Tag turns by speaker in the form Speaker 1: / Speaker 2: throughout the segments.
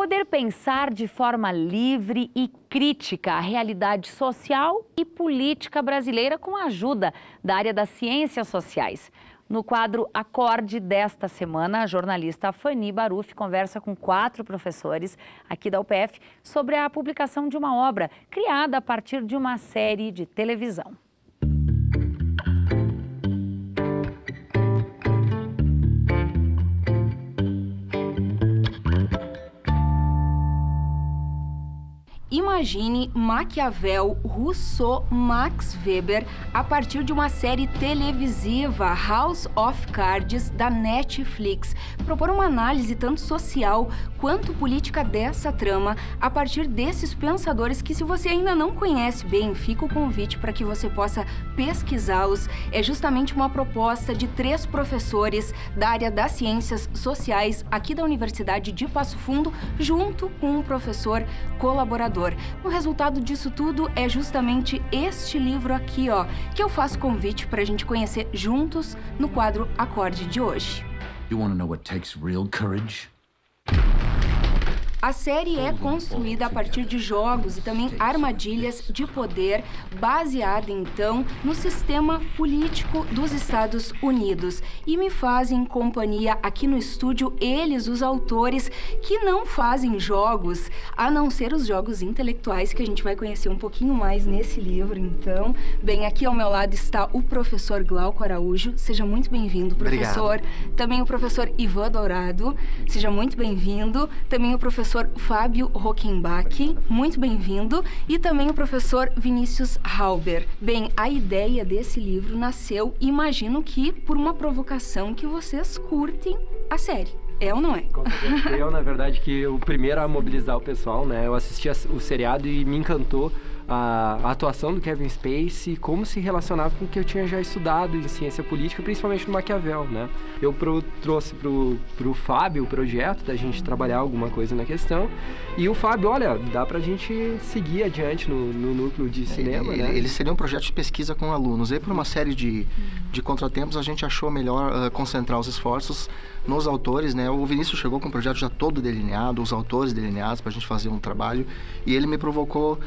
Speaker 1: poder pensar de forma livre e crítica a realidade social e política brasileira com a ajuda da área das ciências sociais. No quadro Acorde desta semana, a jornalista Fanny Baruf conversa com 4 professores aqui da UPF sobre a publicação de uma obra criada a partir de uma série de televisão.
Speaker 2: Imagine Maquiavel, Rousseau, Max Weber a partir de uma série televisiva, House of Cards, da Netflix. Propor uma análise tanto social quanto política dessa trama a partir desses pensadores que, se você ainda não conhece bem, fica o convite para que você possa pesquisá-los. É justamente uma proposta de 3 professores da área das ciências sociais aqui da Universidade de Passo Fundo, junto com um professor colaborador. O resultado disso tudo é justamente este livro aqui, ó, que eu faço convite para a gente conhecer juntos no quadro Acorde de hoje.
Speaker 3: You want to know what takes real courage?
Speaker 2: A série é construída a partir de jogos e também armadilhas de poder, baseada, então, no sistema político dos Estados Unidos. E me fazem companhia aqui no estúdio eles, os autores, que não fazem jogos, a não ser os jogos intelectuais, que a gente vai conhecer um pouquinho mais nesse livro, então. Bem, aqui ao meu lado está o professor Glauco Araújo. Seja muito bem-vindo, professor.
Speaker 4: Obrigado.
Speaker 2: Também o professor Ivan Dourado. Seja muito bem-vindo. Também o professor Fábio Rockenbach, muito bem-vindo, e também o professor Vinícius Halber. Bem, a ideia desse livro nasceu, imagino que por uma provocação que vocês curtem a série. É ou não é?
Speaker 4: Com certeza. Eu, na verdade, que o primeiro a mobilizar o pessoal, né? Eu assisti o seriado e me encantou a atuação do Kevin Spacey, como se relacionava com o que eu tinha já estudado em ciência política, principalmente no Maquiavel, né? Eu trouxe pro Fábio o projeto da gente trabalhar alguma coisa na questão, e o Fábio, olha, dá pra gente seguir adiante no núcleo de cinema, né?
Speaker 5: Ele seria um projeto de pesquisa com alunos. E por uma série de contratempos, a gente achou melhor concentrar os esforços nos autores, né? O Vinícius chegou com o projeto já todo delineado, os autores delineados pra gente fazer um trabalho, e ele me provocou.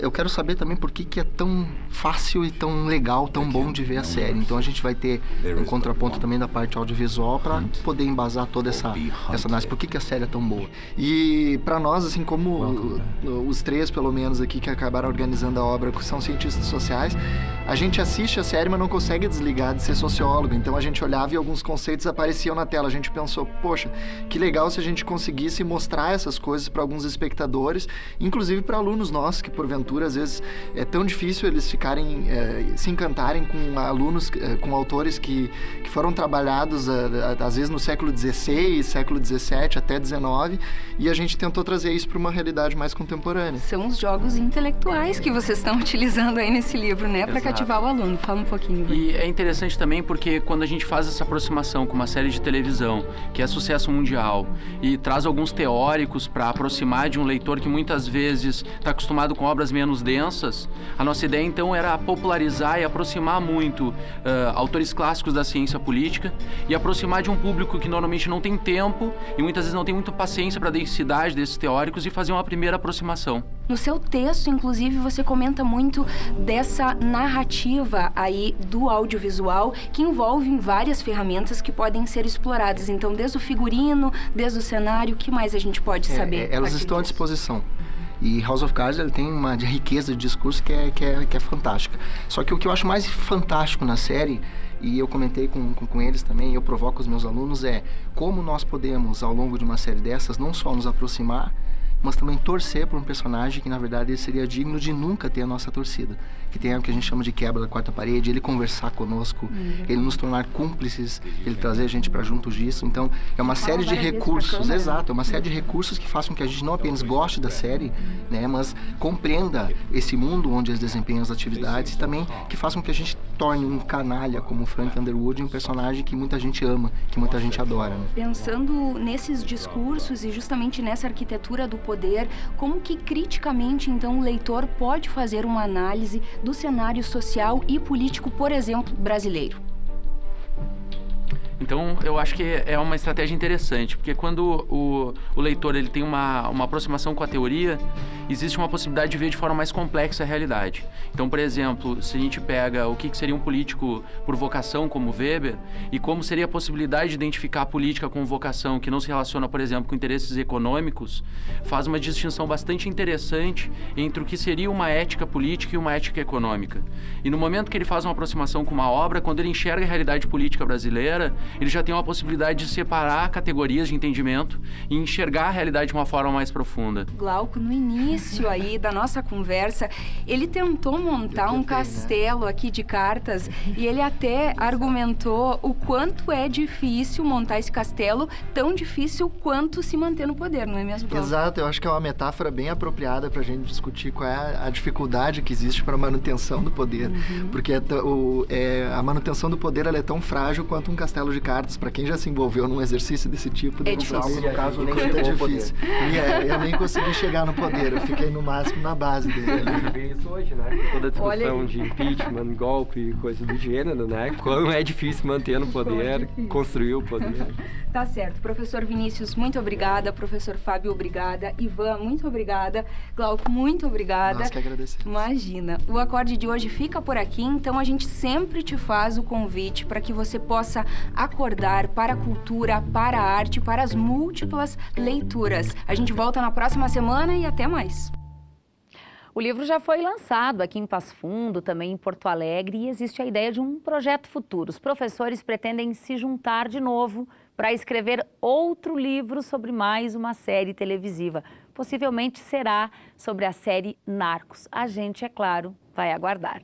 Speaker 5: Eu quero saber também por que é tão fácil e tão legal, tão bom de ver a série. Então a gente vai ter um contraponto também da parte audiovisual para poder embasar toda essa análise. Por que a série é tão boa? E para nós, assim como os 3, pelo menos, aqui que acabaram organizando a obra, que são cientistas sociais, a gente assiste a série, mas não consegue desligar de ser sociólogo. Então a gente olhava e alguns conceitos apareciam na tela. A gente pensou, poxa, que legal se a gente conseguisse mostrar essas coisas para alguns espectadores, inclusive para alunos nossos, que porventura, às vezes, é tão difícil eles ficarem, se encantarem com alunos, com autores que foram trabalhados, às vezes, no século XVI, século XVII, até XIX, e a gente tentou trazer isso para uma realidade mais contemporânea.
Speaker 2: São os jogos intelectuais que vocês estão utilizando aí nesse livro, né? Para cativar o aluno. Fala um pouquinho.
Speaker 6: E é interessante também porque quando a gente faz essa aproximação com uma série de televisão, que é sucesso mundial, e traz alguns teóricos para aproximar de um leitor que muitas vezes está acostumado com obras menos densas, a nossa ideia então era popularizar e aproximar muito autores clássicos da ciência política e aproximar de um público que normalmente não tem tempo e muitas vezes não tem muita paciência para a densidade desses teóricos e fazer uma primeira aproximação.
Speaker 2: No seu texto, inclusive, você comenta muito dessa narrativa aí do audiovisual que envolve várias ferramentas que podem ser exploradas. Então, desde o figurino, desde o cenário, o que mais a gente pode saber?
Speaker 5: Elas estão à disposição. E House of Cards ele tem uma riqueza de discurso que é fantástica. Só que o que eu acho mais fantástico na série, e eu comentei com eles também, eu provoco os meus alunos, é como nós podemos, ao longo de uma série dessas, não só nos aproximar, mas também torcer por um personagem que, na verdade, ele seria digno de nunca ter a nossa torcida. Que tem o que a gente chama de quebra da quarta parede, ele conversar conosco, ele nos tornar cúmplices, ele trazer a gente para junto disso. Então, é uma série de recursos, exato, é uma série de recursos que façam que a gente não apenas goste da série, né, mas compreenda esse mundo onde eles desempenham as atividades e também que façam que a gente torne um canalha como Frank Underwood um personagem que muita gente ama, que muita gente adora. Né?
Speaker 2: Pensando nesses discursos e justamente nessa arquitetura do poder, como que criticamente, então, o leitor pode fazer uma análise do cenário social e político, por exemplo, brasileiro?
Speaker 6: Então, eu acho que é uma estratégia interessante, porque quando o leitor ele tem uma aproximação com a teoria, existe uma possibilidade de ver de forma mais complexa a realidade. Então, por exemplo, se a gente pega o que seria um político por vocação, como Weber, e como seria a possibilidade de identificar a política com vocação que não se relaciona, por exemplo, com interesses econômicos, faz uma distinção bastante interessante entre o que seria uma ética política e uma ética econômica. E no momento que ele faz uma aproximação com uma obra, quando ele enxerga a realidade política brasileira, ele já tem uma possibilidade de separar categorias de entendimento e enxergar a realidade de uma forma mais profunda.
Speaker 2: Glauco, no início aí da nossa conversa, ele tentou montar um castelo aqui de cartas e ele até argumentou o quanto é difícil montar esse castelo, tão difícil quanto se manter no poder, não é mesmo, Glauco?
Speaker 5: Exato, eu acho que é uma metáfora bem apropriada para a gente discutir qual é a dificuldade que existe para a manutenção do poder, porque a manutenção do poder ela é tão frágil quanto um castelo de cartas. Para quem já se envolveu num exercício desse tipo,
Speaker 2: é difícil.
Speaker 5: No caso, nem é difícil. Eu nem consegui chegar no poder, eu fiquei no máximo na base dele.
Speaker 4: A gente vê isso hoje, né? Toda a discussão de impeachment, golpe e coisa do gênero, né? Quando é difícil manter no poder, construir o poder.
Speaker 2: Tá certo. Professor Vinícius, muito obrigada. Professor Fábio, obrigada. Ivan, muito obrigada. Glauco, muito obrigada.
Speaker 5: Nós que agradecemos.
Speaker 2: Imagina. O Acorde de hoje fica por aqui, então a gente sempre te faz o convite para que você possa acordar para a cultura, para a arte, para as múltiplas leituras. A gente volta na próxima semana e até mais.
Speaker 1: O livro já foi lançado aqui em Passo Fundo, também em Porto Alegre, e existe a ideia de um projeto futuro. Os professores pretendem se juntar de novo para escrever outro livro sobre mais uma série televisiva. Possivelmente será sobre a série Narcos. A gente, é claro, vai aguardar.